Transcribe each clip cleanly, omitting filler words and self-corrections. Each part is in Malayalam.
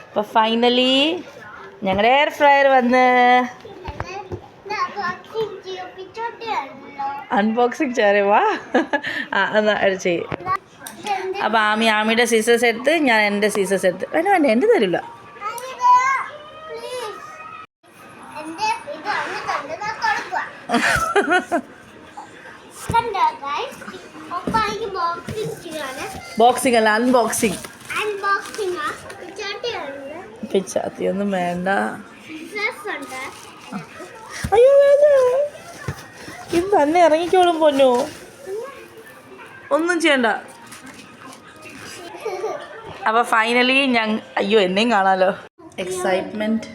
അപ്പോൾ ഫൈനലി ഞങ്ങളുടെ എയർ ഫ്രയർ വന്ന് അൺബോക്സിങ് ചെയ്യാറേ വാ. എന്നാ ചെയ്യും. അപ്പോൾ ആമിയുടെ സീസേഴ്സ് എടുത്ത് ഞാൻ എൻ്റെ സീസേഴ്സ് എടുത്ത് വേണ്ട എൻ്റെ തരില്ല. ബോക്സിംഗ് അല്ല അൺബോക്സിങ്. പിച്ചാത്തിയൊന്നും വേണ്ട. അയ്യോ വേണ്ട, ഇത് തന്നെ ഇറങ്ങിക്കോളും പൊന്നു, ഒന്നും ചെയ്യണ്ട. അപ്പോൾ ഫൈനലി അയ്യോ എന്നെയും കാണാലോ. Excitement,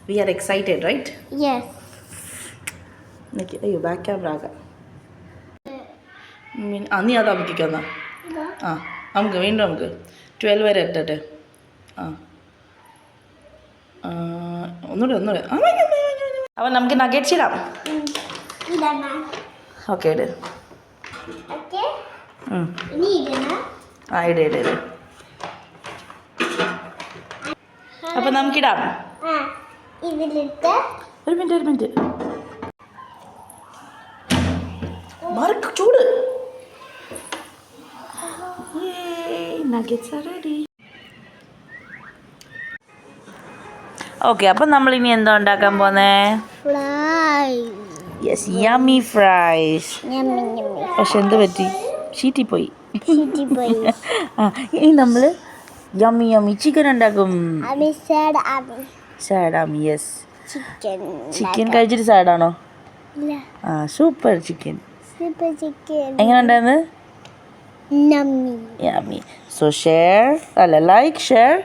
we are excited right? അയ്യോ ബാക്ക് ക്യാമറ ആകാം. നീ അത് അമുക്കിക്കൊന്നാ. നമുക്ക് വീണ്ടും നമുക്ക് 12 വരെ എത്തട്ടെ. ഒന്നുകൂടെ. അപ്പം നമുക്ക് നഗറ്റ്സ് ഇടാം. ഓക്കെ ഇട്. ഇട്. അപ്പം നമുക്കിടാം. ഒരു മിനിറ്റ് മറക്ക് ചൂട്. Nuggets are ready. ഓക്കെ, അപ്പം നമ്മളിനി എന്താ ഉണ്ടാക്കാൻ പോന്നേ? Yes, yummy fries. പക്ഷെ എന്ത് പറ്റി? ചീറ്റിപ്പോയി. ഇനി നമ്മൾ യമ്മി ചിക്കൻ ഉണ്ടാക്കും. സാഡാമി. യെസ്, ചിക്കൻ കഴിച്ചിട്ട് സാഡാണോ? Super chicken. എങ്ങനെ ഉണ്ടായിരുന്നു? Yummy. So share, like, share.